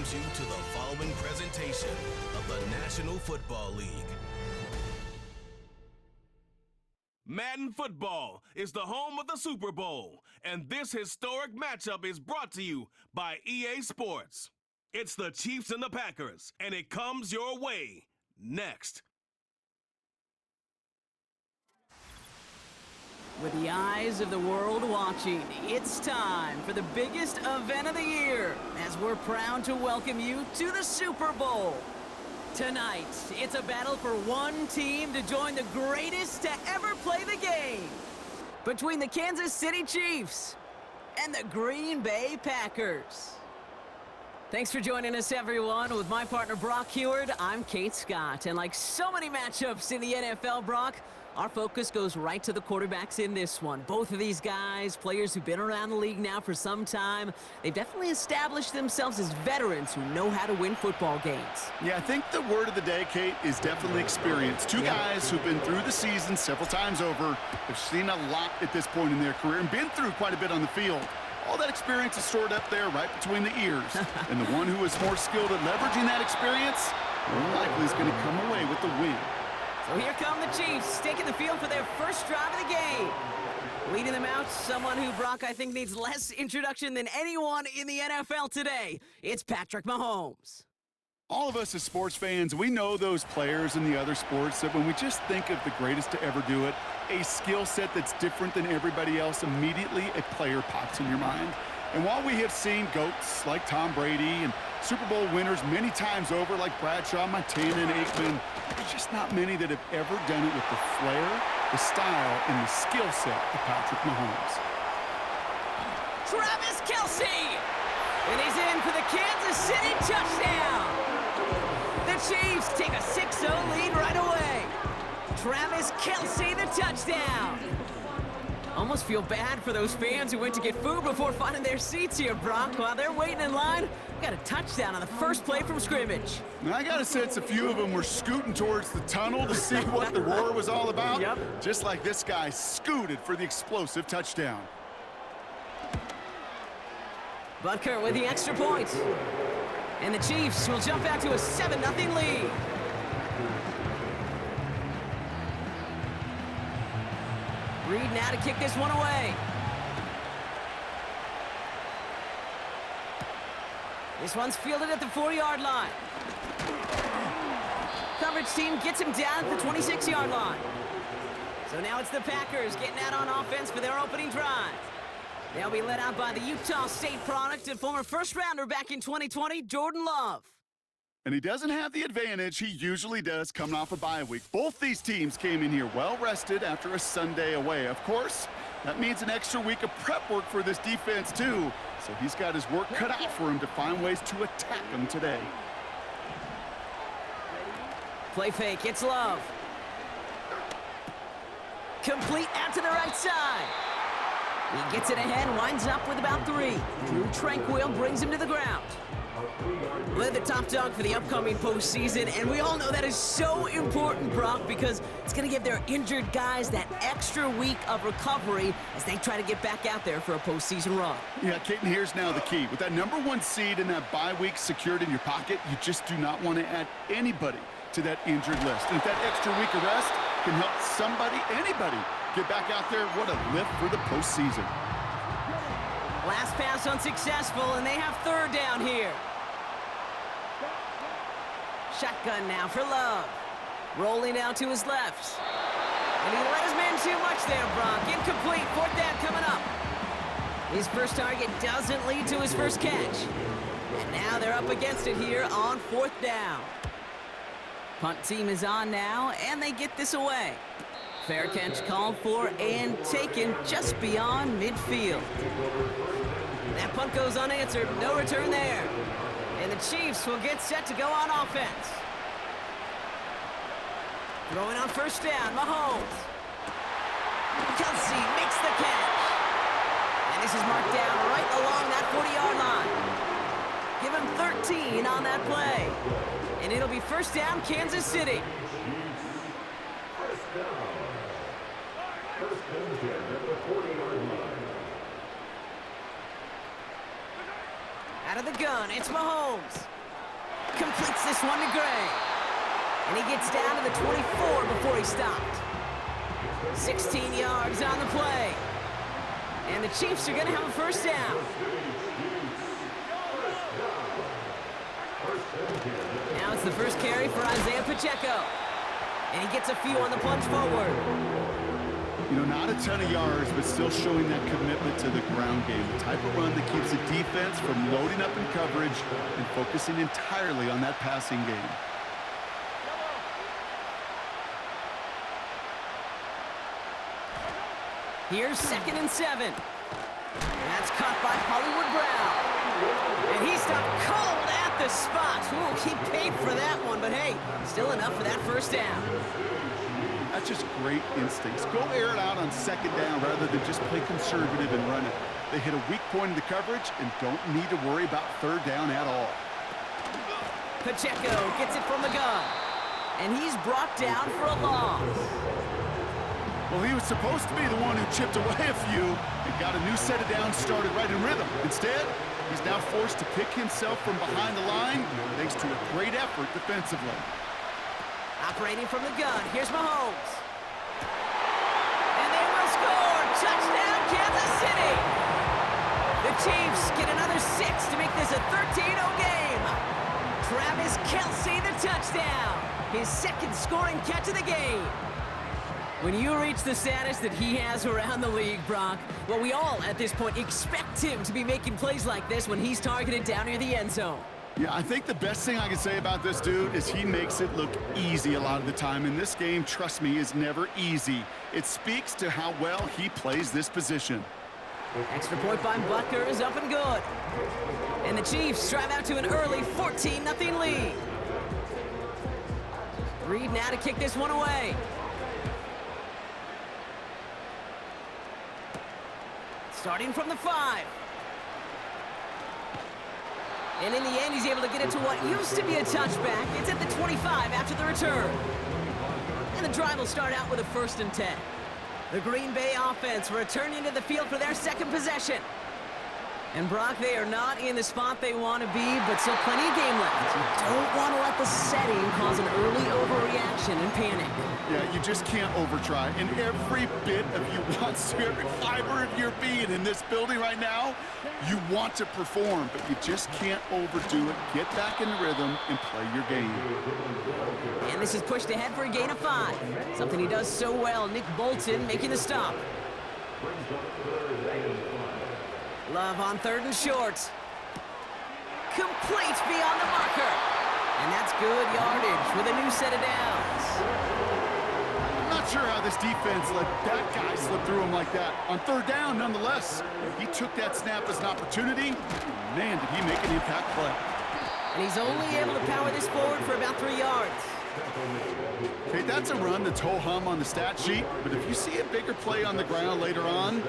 welcomes you to the following presentation of the National Football League. Madden Football is the home of the Super Bowl, and this historic matchup is brought to you by EA Sports. It's the Chiefs and the Packers, and it comes your way next. With the eyes of the world watching, it's time for the biggest event of the year, as we're proud to welcome you to the Super Bowl. Tonight, it's a battle for one team to join the greatest to ever play the game, between the Kansas City Chiefs and the Green Bay Packers. Thanks for joining us, everyone. With my partner, Brock Heward, I'm Kate Scott. And like so many matchups in the NFL, Brock, our focus goes right to the quarterbacks in this one. Both of these guys, players who've been around the league now for some time, they've definitely established themselves as veterans who know how to win football games. Yeah, I think the word of the day, Kate, is definitely experience. Two guys who've been through the season several times over, have seen a lot at this point in their career, and been through quite a bit on the field. All that experience is stored up there right between the ears. And the one who is more skilled at leveraging that experience, more likely is going to come away with the win. So here come the Chiefs, taking the field for their first drive of the game. Leading them out, someone who, Brock, I think needs less introduction than anyone in the NFL today. It's Patrick Mahomes. All of us as sports fans, we know those players in the other sports that when we just think of the greatest to ever do it, a skill set that's different than everybody else, immediately a player pops in your mind. And while we have seen GOATs like Tom Brady and Super Bowl winners many times over like Bradshaw, Montana, and Aikman, there's just not many that have ever done it with the flair, the style, and the skill set of Patrick Mahomes. Travis Kelce! And he's in for the Kansas City touchdown! The Chiefs take a 6-0 lead right away. Travis Kelce, the touchdown. Almost feel bad for those fans who went to get food before finding their seats here, Brock. While they're waiting in line, we got a touchdown on the first play from scrimmage. Now, I got a sense a few of them were scooting towards the tunnel to see what the roar was all about. Yep. Just like this guy scooted for the explosive touchdown. Butker with the extra point. And the Chiefs will jump out to a 7-0 lead. Reed now to kick this one away. This one's fielded at the 4-yard line. Coverage team gets him down at the 26-yard line. So now it's the Packers getting out on offense for their opening drive. They'll be led out by the Utah State product and former first-rounder back in 2020, Jordan Love. And he doesn't have the advantage he usually does coming off a bye week. Both these teams came in here well-rested after a Sunday away. Of course, that means an extra week of prep work for this defense, too. So he's got his work cut out for him to find ways to attack them today. Play fake, it's Love. Complete out to the right side. He gets it ahead, winds up with about 3. Drew Tranquil brings him to the ground. We're the top dog for the upcoming postseason, and we all know that is so important, Brock, because it's going to give their injured guys that extra week of recovery as they try to get back out there for a postseason run. Yeah, Kate, and here's now the key. With that #1 seed and that bye week secured in your pocket, you just do not want to add anybody to that injured list. And if that extra week of rest can help somebody, anybody, get back out there, what a lift for the postseason. Last pass unsuccessful, and they have third down here. Shotgun now for Love. Rolling out to his left. And he let his man too much there, Brock. Incomplete. Fourth down coming up. His first target doesn't lead to his first catch. And now they're up against it here on fourth down. Punt team is on now, and they get this away. Fair catch called for and taken just beyond midfield. That punt goes unanswered. No return there. And the Chiefs will get set to go on offense. Throwing on first down, Mahomes. Kelce makes the catch. And this is marked down right along that 40-yard line. Give him 13 on that play. And it'll be first down, Kansas City. Out of the gun, it's Mahomes. Completes this one to Gray. And he gets down to the 24 before he stopped. 16 yards on the play. And the Chiefs are going to have a first down. Now it's the first carry for Isaiah Pacheco. And he gets a few on the plunge forward. You know, not a ton of yards, but still showing that commitment to the ground game. The type of run that keeps the defense from loading up in coverage and focusing entirely on that passing game. Here's 2nd and 7. That's caught by Hollywood Brown. And he stopped cold at the spot. Ooh, he paid for that one, but hey, still enough for that first down. That's just great instincts. Go air it out on 2nd down rather than just play conservative and run it. They hit a weak point in the coverage and don't need to worry about 3rd down at all. Pacheco gets it from the gun. And he's brought down for a loss. Well, he was supposed to be the one who chipped away a few and got a new set of downs started right in rhythm. Instead, he's now forced to pick himself from behind the line thanks to a great effort defensively. Operating from the gun, here's Mahomes. And they will score! Touchdown, Kansas City! The Chiefs get another 6 to make this a 13-0 game. Travis Kelce, the touchdown. His 2nd scoring catch of the game. When you reach the status that he has around the league, Brock, well, we all, at this point, expect him to be making plays like this when he's targeted down near the end zone. Yeah, I think the best thing I can say about this dude is he makes it look easy a lot of the time. And this game, trust me, is never easy. It speaks to how well he plays this position. Extra point by Butker is up and good. And the Chiefs drive out to an early 14-0 lead. Reed now to kick this one away. Starting from the 5. And in the end, he's able to get it to what used to be a touchback. It's at the 25 after the return. And the drive will start out with a 1st and 10. The Green Bay offense returning to the field for their 2nd possession. And Brock, they are not in the spot they want to be, but still plenty of game left. You don't want to let the setting cause an early overreaction and panic. Yeah, you just can't overtry. And every bit of you wants to, every fiber of your being in this building right now, you want to perform, but you just can't overdo it. Get back in rhythm and play your game. And this is pushed ahead for a gain of 5. Something he does so well. Nick Bolton making the stop. Love on 3rd and short. Complete beyond the marker. And that's good yardage with a new set of downs. I'm not sure how this defense let that guy slip through him like that. On 3rd down, nonetheless, he took that snap as an opportunity. Man, did he make an impact play. And he's only able to power this forward for about 3 yards. Okay, that's a run that's ho-hum on the stat sheet, but if you see a bigger play on the ground later on,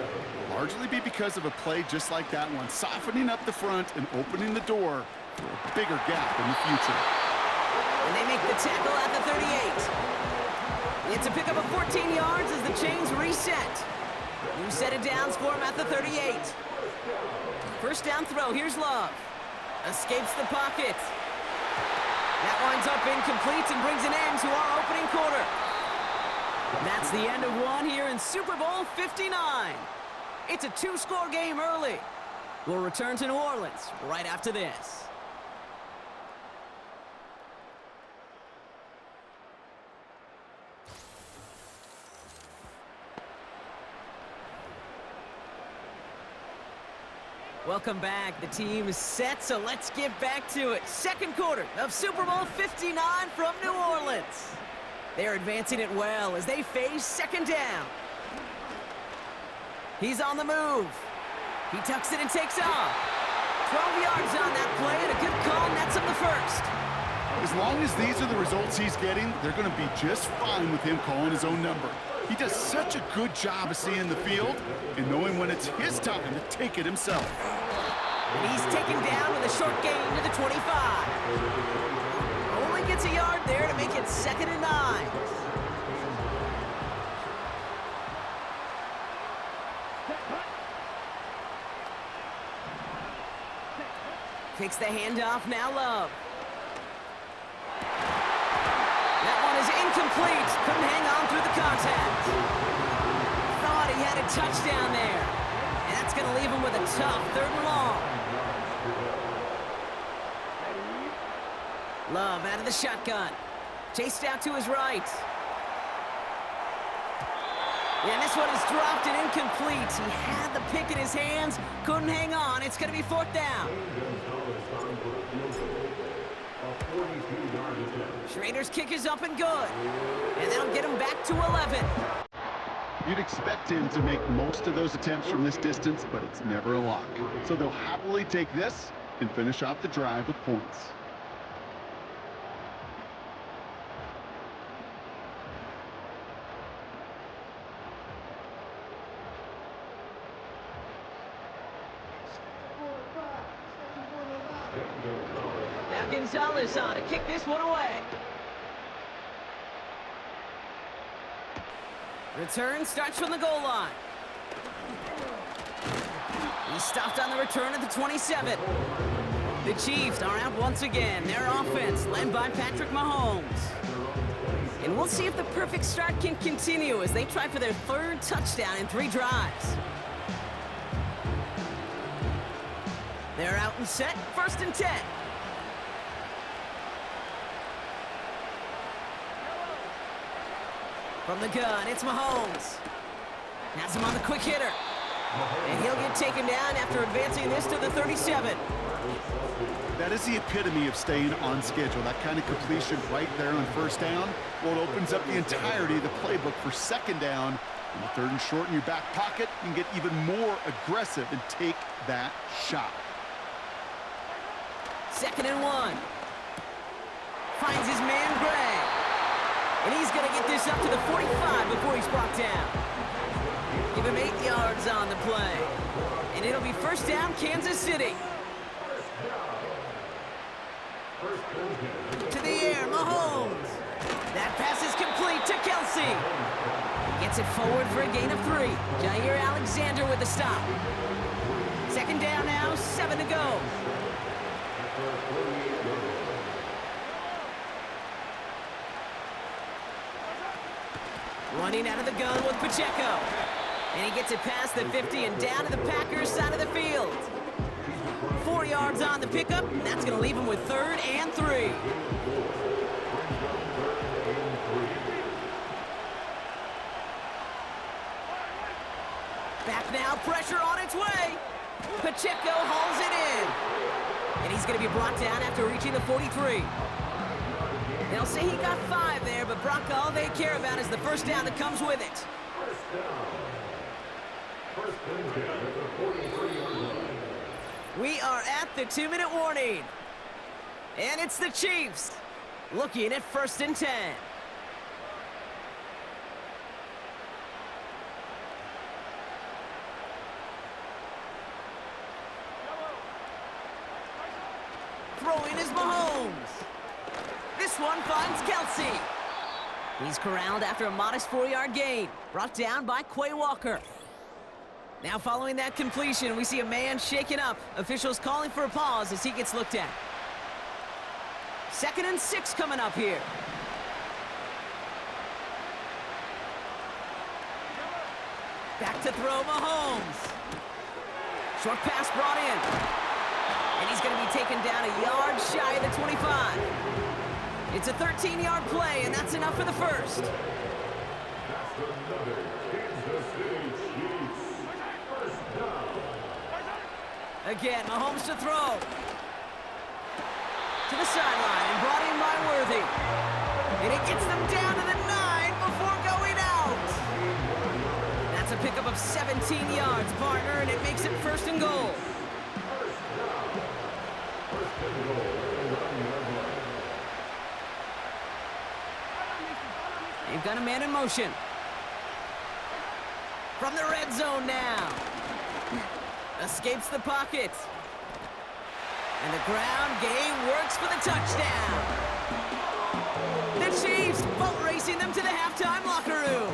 largely be because of a play just like that one, softening up the front and opening the door for a bigger gap in the future. And they make the tackle at the 38. It's a pickup of 14 yards as the chains reset. New set of downs for him at the 38. First down throw, here's Love. Escapes the pocket. That winds up incomplete and brings an end to our opening quarter. That's the end of one here in Super Bowl 59. It's a 2-score game early. We'll return to New Orleans right after this. Welcome back. The team is set, so let's get back to it. 2nd quarter of Super Bowl 59 from New Orleans. They're advancing it well as they face 2nd down. He's on the move. He tucks it and takes off. 12 yards on that play and a good call nets him the 1st. As long as these are the results he's getting, they're going to be just fine with him calling his own number. He does such a good job of seeing the field and knowing when it's his time to take it himself. And he's taken down with a short gain to the 25. Only gets a yard there to make it 2nd and 9. Takes the handoff, now Love. That one is incomplete. Couldn't hang on through the contact. Thought he had a touchdown there. And that's going to leave him with a tough 3rd and long. Love out of the shotgun. Chased out to his right. And this one is dropped and incomplete. He had the pick in his hands, couldn't hang on. It's going to be 4th down. Schrader's kick is up and good. And that'll get him back to 11. You'd expect him to make most of those attempts from this distance, but it's never a lock. So they'll happily take this and finish off the drive with points. Now Gonzalez on to kick this one away. Return starts from the goal line. He's stopped on the return at the 27. The Chiefs are out once again. Their offense led by Patrick Mahomes. And we'll see if the perfect start can continue as they try for their 3rd touchdown in 3 drives. They're out and set, 1st and 10. From the gun, it's Mahomes. Has him on the quick hitter. And he'll get taken down after advancing this to the 37. That is the epitome of staying on schedule. That kind of completion right there on 1st down. Well, it opens up the entirety of the playbook for 2nd down. In the 3rd and short in your back pocket, you can get even more aggressive and take that shot. 2nd and 1. Finds his man, Gray. And he's going to get this up to the 45 before he's brought down. Give him 8 yards on the play. And it'll be 1st down, Kansas City. To the air, Mahomes. That pass is complete to Kelsey. Gets it forward for a gain of 3. Jair Alexander with the stop. 2nd down now, 7 to go. Running out of the gun with Pacheco. And he gets it past the 50 and down to the Packers side of the field. 4 yards on the pickup, and that's going to leave him with 3rd and 3. Back now, pressure on its way. Pacheco hauls it in. And he's going to be brought down after reaching the 43. They'll say he got 5 there, but Brock, all they care about is the 1st down that comes with it. We are at the 2-minute warning. And it's the Chiefs looking at 1st and 10. Throwing is Mahomes. This one finds Kelsey. He's corralled after a modest 4-yard gain, brought down by Quay Walker. Now following that completion, we see a man shaken up. Officials calling for a pause as he gets looked at. 2nd and 6 coming up here. Back to throw, Mahomes. Short pass brought in. And he's going to be taken down a yard shy of the 25. It's a 13-yard play, and that's enough for the 1st. Again, Mahomes to throw. To the sideline, and brought in by Worthy. And it gets them down to the 9 before going out. That's a pickup of 17 yards, partner, and it makes it 1st and goal. They've got a man in motion. From the red zone now. Escapes the pocket. And the ground game works for the touchdown. The Chiefs boat racing them to the halftime locker room.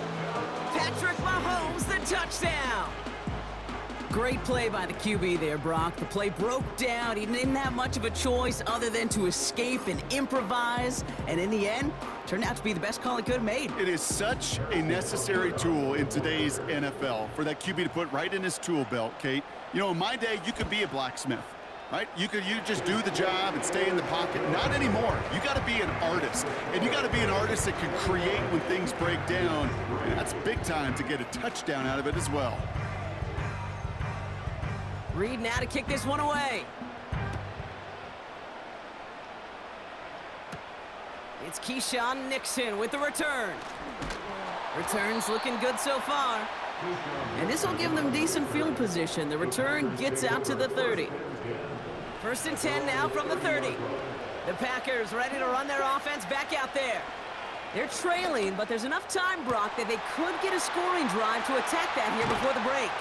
Patrick Mahomes, the touchdown. Great play by the QB there, Brock. The play broke down. He didn't have much of a choice other than to escape and improvise. And in the end, turned out to be the best call he could have made. It is such a necessary tool in today's NFL for that QB to put right in his tool belt, Kate. You know, in my day, you could be a blacksmith, right? You just do the job and stay in the pocket. Not anymore. You got to be an artist, and you got to be an artist that can create when things break down. And that's big time to get a touchdown out of it as well. Reed now to kick this one away. It's Keyshawn Nixon with the return. Return's looking good so far. And this will give them decent field position. The return gets out to the 30. 1st and 10 now from the 30. The Packers ready to run their offense back out there. They're trailing, but there's enough time, Brock, that they could get a scoring drive to attack that here before the break.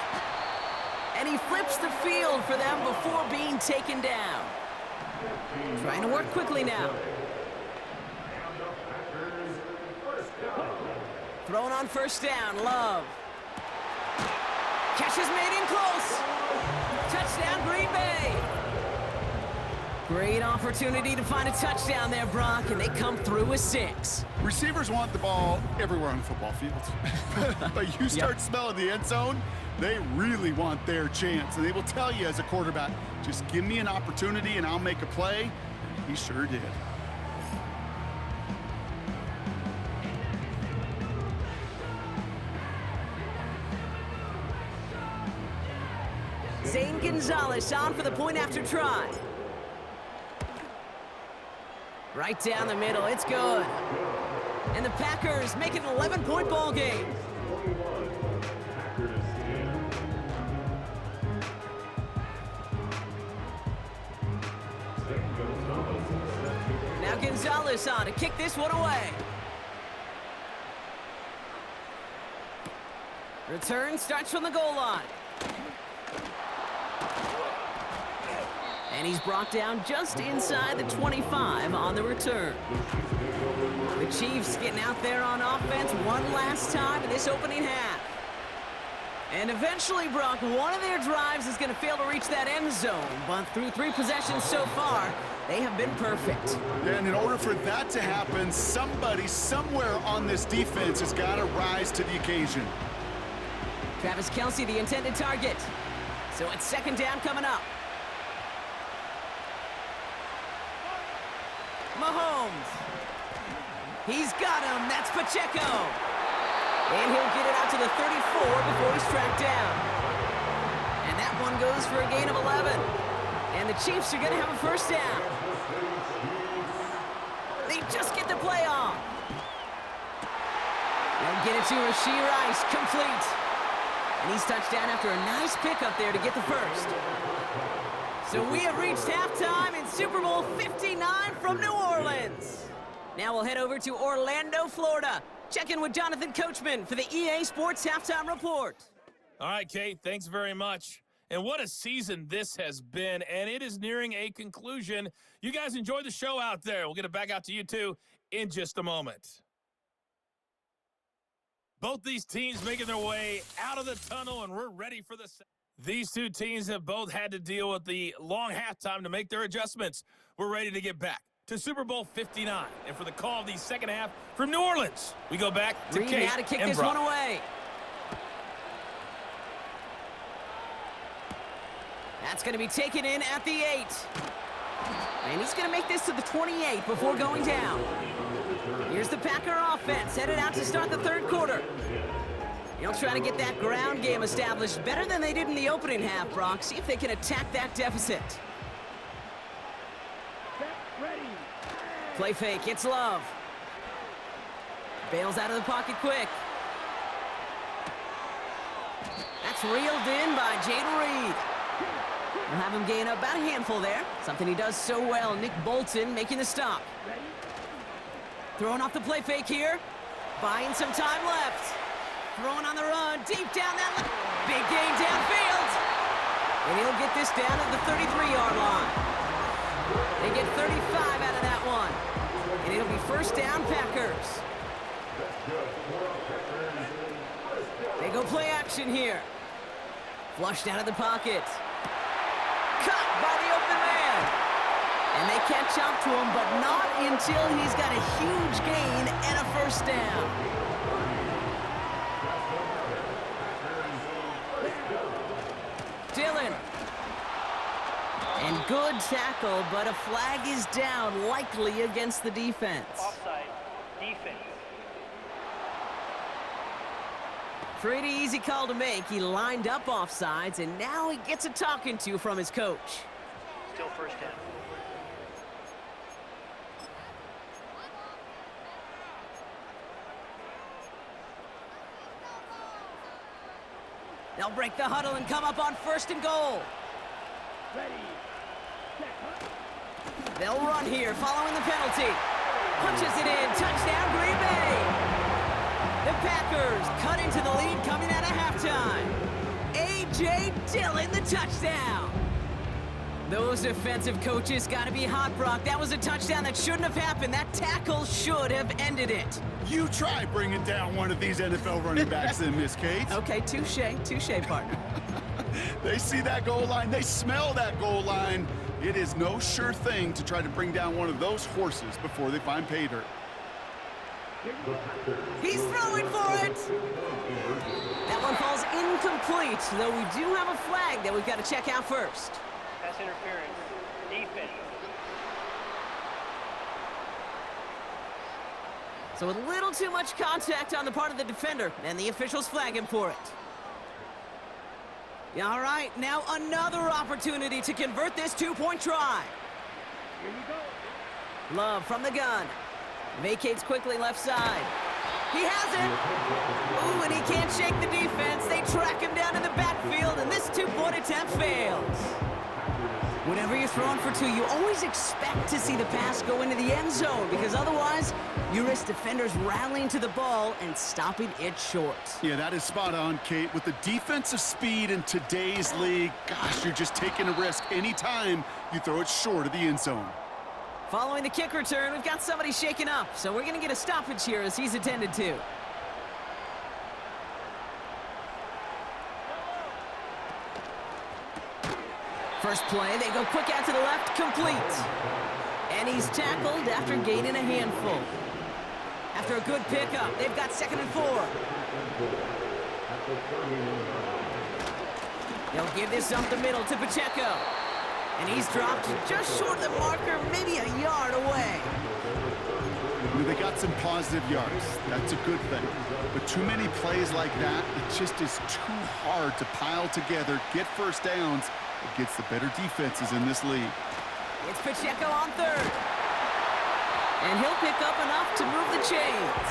And he flips the field for them before being taken down. Trying to work quickly now. Thrown on 1st down, Love. Catch is made in close. Touchdown, Green Bay. Great opportunity to find a touchdown there, Brock, and they come through with 6. Receivers want the ball everywhere on the football field. But you start smelling the end zone, they really want their chance. And they will tell you as a quarterback, just give me an opportunity and I'll make a play. And he sure did. Zane Gonzalez on for the point after try. Right down the middle, it's good. And the Packers make it an 11-point ball game. Now Gonzalez on to kick this one away. Return starts from the goal line. And he's brought down just inside the 25 on the return. The Chiefs getting out there on offense one last time in this opening half. And eventually, Brock, one of their drives is going to fail to reach that end zone. But through 3 possessions so far, they have been perfect. And in order for that to happen, somebody somewhere on this defense has got to rise to the occasion. Travis Kelce, the intended target. So it's 2nd down coming up. Mahomes. He's got him. That's Pacheco. And he'll get it out to the 34 before he's tracked down. And that one goes for a gain of 11. And the Chiefs are going to have a 1st down. They just get the play off. They'll get it to Rashee Rice. Complete. And he's touched down after a nice pickup there to get the 1st. So we have reached halftime in Super Bowl 59 from New Orleans. Now we'll head over to Orlando, Florida. Check in with Jonathan Coachman for the EA Sports Halftime Report. All right, Kate, thanks very much. And what a season this has been, and it is nearing a conclusion. You guys enjoy the show out there. We'll get it back out to you, too, in just a moment. Both these teams making their way out of the tunnel, and we're ready for the... These two teams have both had to deal with the long halftime to make their adjustments. We're ready to get back to Super Bowl 59. And for the call of the 2nd half from New Orleans, we go back to Reed Kate now to kick and this Brock. one away. That's going to be taken in at the 8. And he's going to make this to the 28 before going down. Here's the Packer offense headed out to start the 3rd quarter. They'll try to get that ground game established better than they did in the opening half, Brock. See if they can attack that deficit. Play fake, it's Love. Bails out of the pocket quick. That's reeled in by Jaden Reed. We'll have him gain about a handful there. Something he does so well. Nick Bolton making the stop. Throwing off the play fake here. Buying some time left. Throwing on the run, deep down that big gain downfield. And he'll get this down at the 33-yard line. They get 35 out of that one. And it'll be 1st down, Packers. They go play action here. Flushed out of the pocket. Cut by the open man. And they catch up to him, but not until he's got a huge gain and a first down. Dillon. And good tackle, but a flag is down, likely against the defense. Offside, defense. Pretty easy call to make. He lined up offsides, and now he gets a talking to from his coach. Still first down. They'll break the huddle and come up on 1st and goal. They'll run here following the penalty. Punches it in. Touchdown, Green Bay. The Packers cut into the lead coming out of halftime. A.J. Dillon, the touchdown. Those defensive coaches got to be hot, Brock. That was a touchdown that shouldn't have happened. That tackle should have ended it. You try bringing down one of these NFL running backs in, Miss Kate. Okay, touche, partner. They see that goal line. They smell that goal line. It is no sure thing to try to bring down one of those horses before they find pay dirt. He's throwing for it. That one falls incomplete, though we do have a flag that we've got to check out first. Pass interference, defense. So a little too much contact on the part of the defender, and the officials flag him for it. All right, now another opportunity to convert this two-point try. Here you go. Love from the gun. Vacates quickly left side. He has it. Ooh, and he can't shake the defense. They track him down in the backfield, and this two-point attempt fails. Whenever you're throwing for two, you always expect to see the pass go into the end zone, because otherwise you risk defenders rallying to the ball and stopping it short. Yeah, that is spot on, Kate. With the defensive speed in today's league, gosh, you're just taking a risk anytime you throw it short of the end zone. Following the kick return, we've got somebody shaken up, so we're going to get a stoppage here as he's attended to. First play, they go quick out to the left, complete. And he's tackled after gaining a handful. After a good pickup, they've got 2nd and 4. They'll give this up the middle to Pacheco. And he's dropped just short of the marker, maybe a yard away. They got some positive yards. That's a good thing. But too many plays like that, it just is too hard to pile together, get first downs against the better defenses in this league. It's Pacheco on 3rd. And he'll pick up enough to move the chains.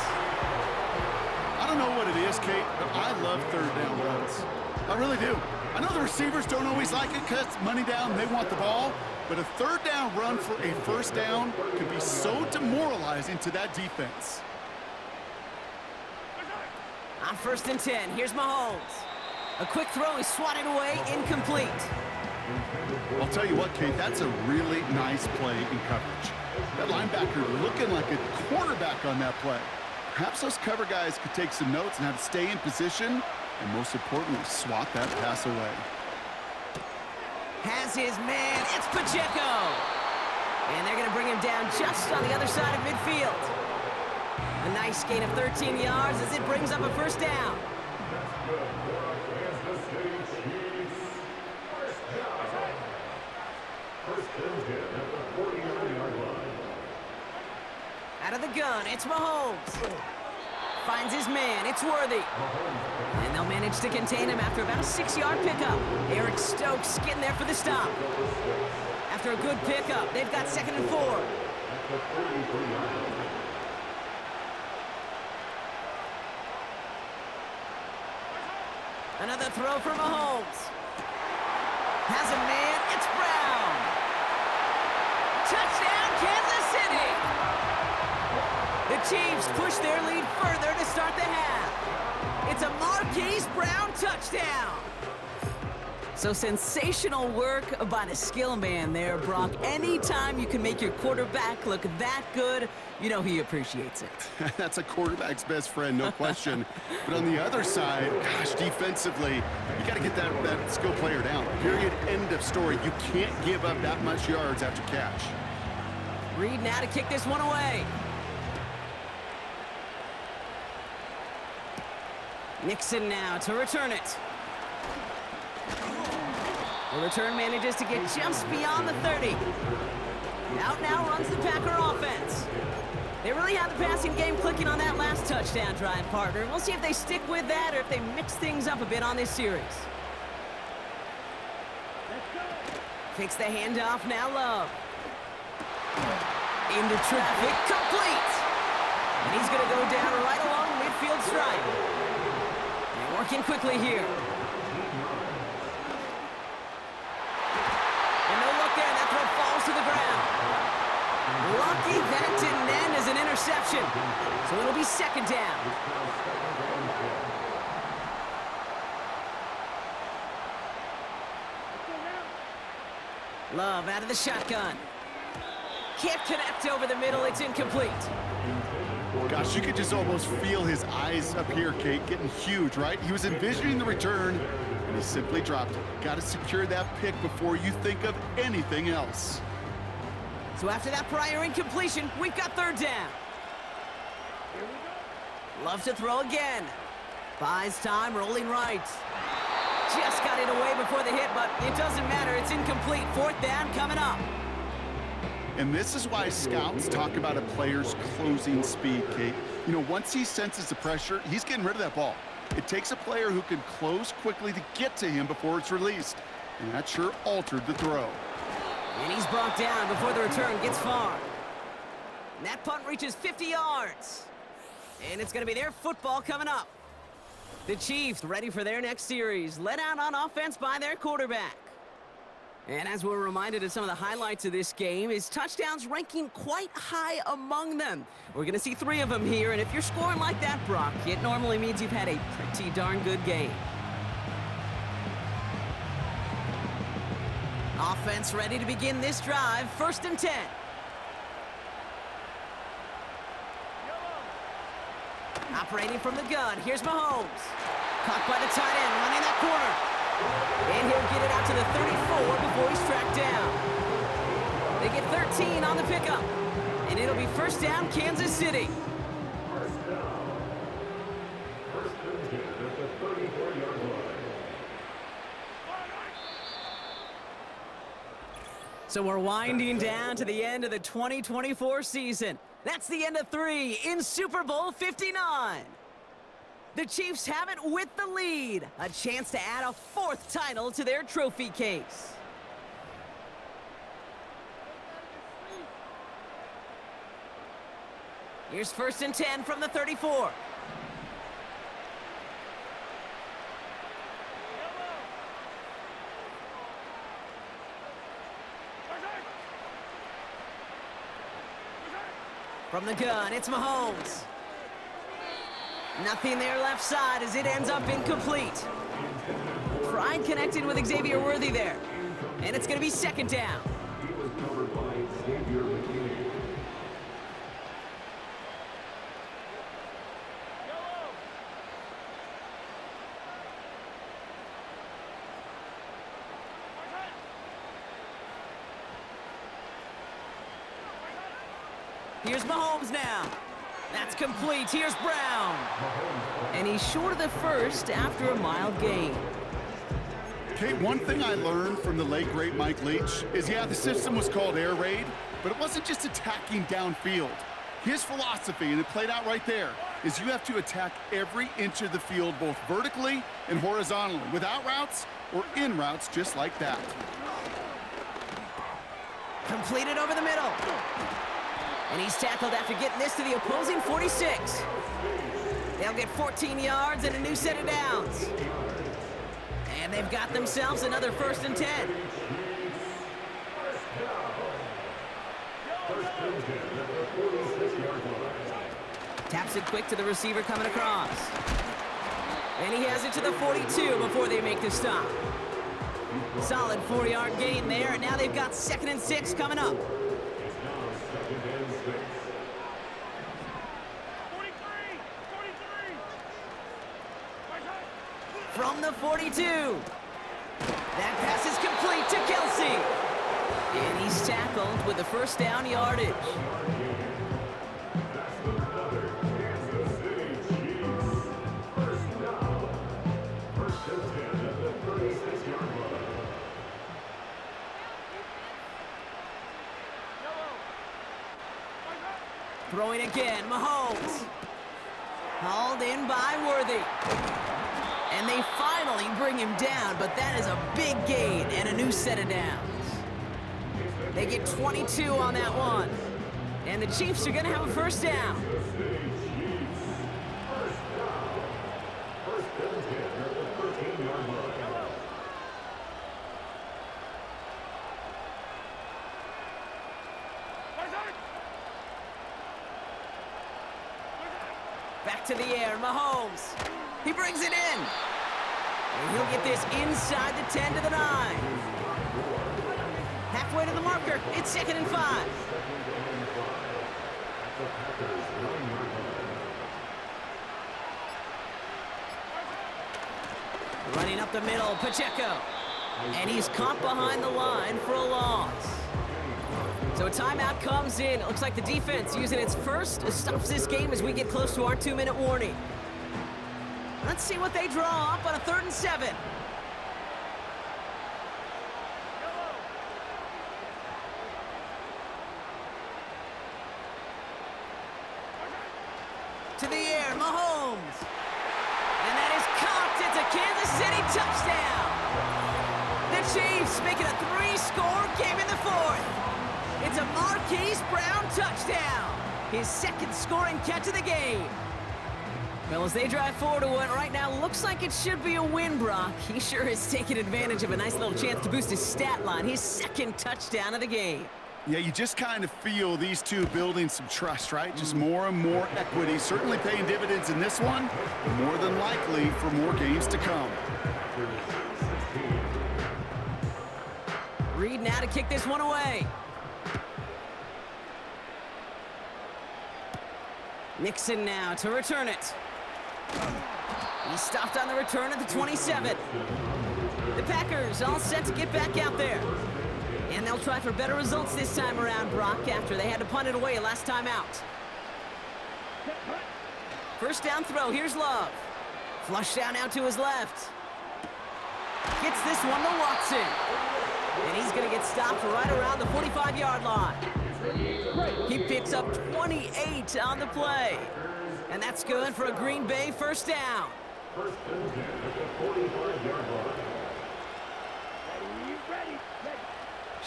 I don't know what it is, Kate, but I love 3rd down runs. I really do. I know the receivers don't always like it because it's money down, they want the ball, but a 3rd down run for a first down can be so demoralizing to that defense. On 1st and 10, here's Mahomes. A quick throw is swatted away, incomplete. I'll tell you what, Kate, that's a really nice play in coverage. That linebacker looking like a quarterback on that play. Perhaps those cover guys could take some notes and have to stay in position, and most importantly, swat that pass away. Has his man, it's Pacheco. And they're going to bring him down just on the other side of midfield. A nice gain of 13 yards as it brings up a first down. Out of the gun, it's Mahomes. Finds his man, it's Worthy. And they'll manage to contain him after about a 6-yard pickup. Eric Stokes getting there for the stop. After a good pickup, they've got 2nd and 4. Another throw for Mahomes. Has a man, it's Brown. Touchdown, Kansas City! The Chiefs push their lead further to start the half. It's a Marquise Brown touchdown. So sensational work by the skill man there, Brock. Anytime you can make your quarterback look that good, you know he appreciates it. That's a quarterback's best friend, no question. But on the other side, gosh, defensively, you got to get that skill player down. Period, end of story. You can't give up that much yards after catch. Reed now to kick this one away. Nixon now to return it. The return manages to get just beyond the 30. Out now runs the Packer offense. They really have the passing game clicking on that last touchdown drive, partner. We'll see if they stick with that or if they mix things up a bit on this series. Fix the handoff, now Love. Into traffic, complete! And he's going to go down right along the midfield stripe. They're working quickly here. And no look there, that throw falls to the ground. Lucky that didn't end as an interception. So it'll be second down. Love out of the shotgun. Can't connect over the middle, it's incomplete. Gosh, you could just almost feel his eyes up here, Kate, getting huge, right? He was envisioning the return, and he simply dropped it. Got to secure that pick before you think of anything else. So after that prior incompletion, we've got third down. Love to throw again. Buys time, rolling right. Just got it away before the hit, but it doesn't matter. It's incomplete. Fourth down coming up. And this is why scouts talk about a player's closing speed, Kate. You know, once he senses the pressure, he's getting rid of that ball. It takes a player who can close quickly to get to him before it's released. And that sure altered the throw. And he's brought down before the return gets far. And that punt reaches 50 yards. And it's going to be their football coming up. The Chiefs ready for their next series, led out on offense by their quarterback. And as we're reminded of some of the highlights of this game, his touchdowns ranking quite high among them. We're going to see 3 of them here, and if you're scoring like that, Brock, it normally means you've had a pretty darn good game. Offense ready to begin this drive, 1st and 10. Operating from the gun, here's Mahomes. Caught by the tight end, running that corner. And he'll get it out to the 34 before he's tracked down. They get 13 on the pickup. And it'll be first down, Kansas City. So we're winding down to the end of the 2024 season. That's the end of 3 in Super Bowl 59. The Chiefs have it with the lead. A chance to add a 4th title to their trophy case. Here's 1st and 10 from the 34. From the gun, it's Mahomes. Nothing there left side as it ends up incomplete. Pride connected with Xavier Worthy there. And it's going to be second down. Here's Mahomes now. That's complete. Here's Brown. And he's short of the first after a mild gain. Kate, one thing I learned from the late, great Mike Leach is, yeah, the system was called air raid, but it wasn't just attacking downfield. His philosophy, and it played out right there, is you have to attack every inch of the field, both vertically and horizontally, without routes or in routes just like that. Completed over the middle. And he's tackled after getting this to the opposing 46. They'll get 14 yards and a new set of downs. And they've got themselves another 1st and 10. Taps it quick to the receiver coming across. And he has it to the 42 before they make the stop. Solid 4-yard gain there, and now they've got 2nd and 6 coming up. 43! From the 42. That pass is complete to Kelsey. And he's tackled with the first down yardage. Throwing again, Mahomes. Hauled in by Worthy. And they finally bring him down, but that is a big gain and a new set of downs. They get 22 on that one. And the Chiefs are going to have a first down. Back to the air, Mahomes. He brings it in. And he'll get this inside the 10 to the 9. Halfway to the marker. It's 2nd and 5. Running up the middle, Pacheco. And he's caught behind the line for a loss. So a timeout comes in. It looks like the defense using its first stops this game as we get close to our 2-minute warning. Let's see what they draw up on a 3rd and 7. To the air, Mahomes. And that is caught. It's a Kansas City touchdown. The Chiefs making a 3-score game in the 4th. It's a Marquise Brown touchdown. His 2nd scoring catch of the game. Well, as they drive forward to what right now looks like it should be a win, Brock. He sure is taking advantage of a nice little chance to boost his stat line. His 2nd touchdown of the game. Yeah, you just kind of feel these two building some trust, right? Just more and more equity. Certainly paying dividends in this one, more than likely for more games to come. Reed now to kick this one away. Nixon now to return it. He stopped on the return at the 27. The Packers all set to get back out there. And they'll try for better results this time around, Brock, after they had to punt it away last time out. First down throw, here's Love. Flush down out to his left. Gets this one to Watson. And he's going to get stopped right around the 45-yard line. He picks up 28 on the play. And that's good for a Green Bay first down.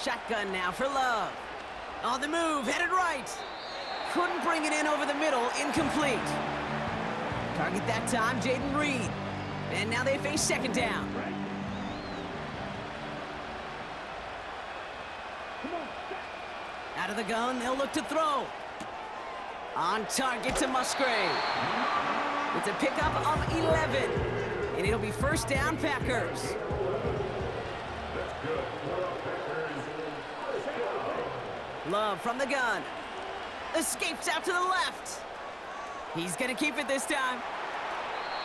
Shotgun now for Love. On the move, headed right. Couldn't bring it in over the middle, incomplete. Target that time, Jaden Reed. And now they face 2nd down. Out of the gun, they'll look to throw. On target to Musgrave. It's a pickup of 11. And it'll be first down, Packers. Love from the gun. Escapes out to the left. He's going to keep it this time.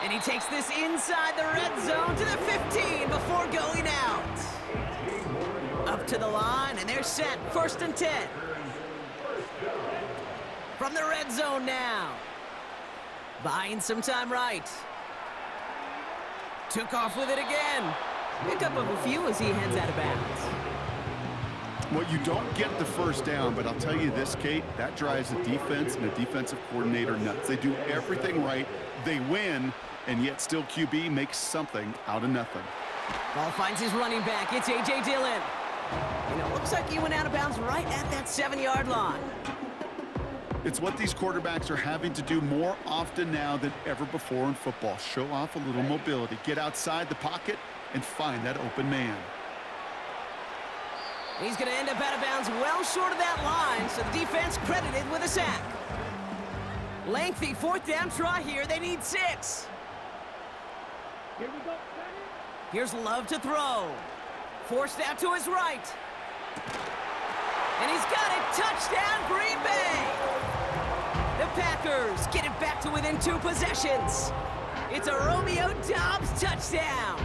And he takes this inside the red zone to the 15 before going out. Up to the line, and they're set. 1st and 10. From the red zone now. Buying some time right. Took off with it again. Pickup of a few as he heads out of bounds. Well, you don't get the first down, but I'll tell you this, Kate, that drives a defense and a defensive coordinator nuts. They do everything right. They win, and yet still QB makes something out of nothing. Ball finds his running back. It's A.J. Dillon. And it looks like he went out of bounds right at that 7-yard line. It's what these quarterbacks are having to do more often now than ever before in football. Show off a little mobility. Get outside the pocket and find that open man. He's going to end up out of bounds well short of that line, so the defense credited with a sack. Lengthy 4th down try here. They need 6. Here we go. Here's Love to throw. Forced out to his right. And he's got it. Touchdown, Green Bay. The Packers get it back to within 2 possessions. It's a Romeo Doubs touchdown.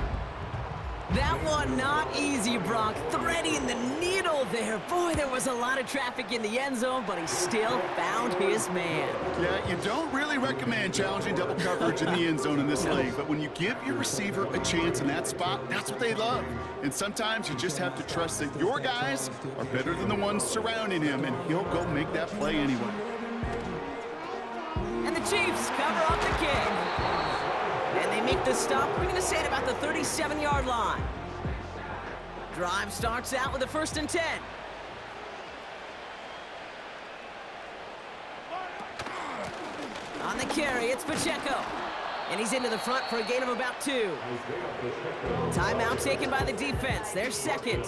That one not easy, Brock. Threading the needle there. Boy, there was a lot of traffic in the end zone, but he still found his man. Yeah, you don't really recommend challenging double coverage in the end zone in this league, but when you give your receiver a chance in that spot, that's what they love. And sometimes you just have to trust that your guys are better than the ones surrounding him, and he'll go make that play anyway. And the Chiefs cover up the kick. And they make the stop. We're going to say it about the 37-yard line. Drive starts out with a 1st and 10. On the carry, it's Pacheco. And he's into the front for a gain of about 2. Timeout taken by the defense. Their second.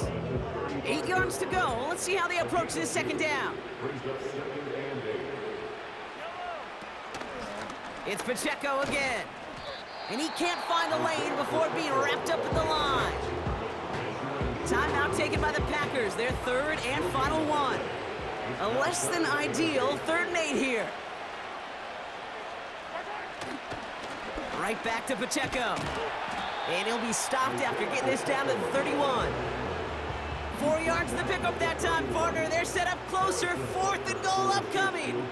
8 yards to go. Let's see how they approach this second down. It's Pacheco again. And he can't find the lane before being wrapped up at the line. Timeout taken by the Packers, their 3rd and final one. A less than ideal 3rd and 8 here. Right back to Pacheco. And he'll be stopped after getting this down to the 31. 4 yards to pick up that time, partner. They're set up closer. 4th and goal upcoming.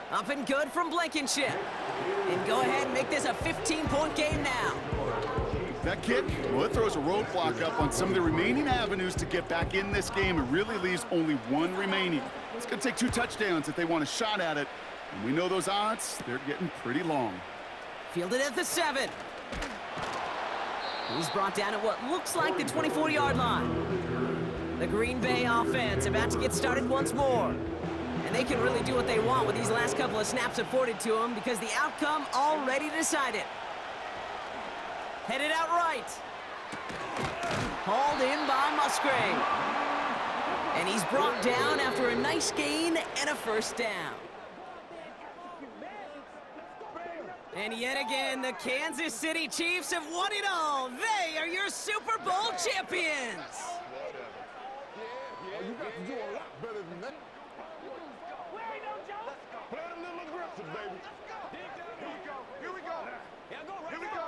Up and good from Blankenship. And go ahead and make this a 15-point game now. That kick, well, it throws a roadblock up on some of the remaining avenues to get back in this game. It really leaves only 1 remaining. It's going to take 2 touchdowns if they want a shot at it. And we know those odds, they're getting pretty long. Fielded at the 7. He's brought down at what looks like the 24-yard line. The Green Bay offense about to get started once more. And they can really do what they want with these last couple of snaps afforded to them because the outcome already decided. Headed out right. Hauled in by Musgrave. And he's brought down after a nice gain and a 1st down. And yet again, the Kansas City Chiefs have won it all. They are your Super Bowl champions. You got to do a lot better than that. Play a little aggressive, baby. Here we go. Here we go. Here we go.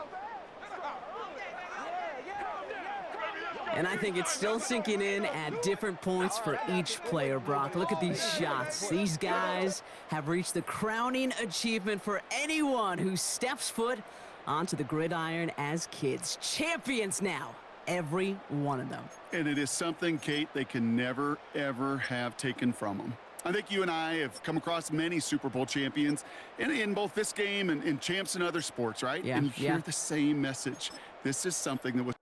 And I think it's still sinking in at different points for each player, Brock. Look at these shots. These guys have reached the crowning achievement for anyone who steps foot onto the gridiron as kids. Champions now, every one of them. And it is something, Kate, they can never, ever have taken from them. I think you and I have come across many Super Bowl champions in both this game and in champs in other sports, right? Yeah, and you hear the same message. This is something that was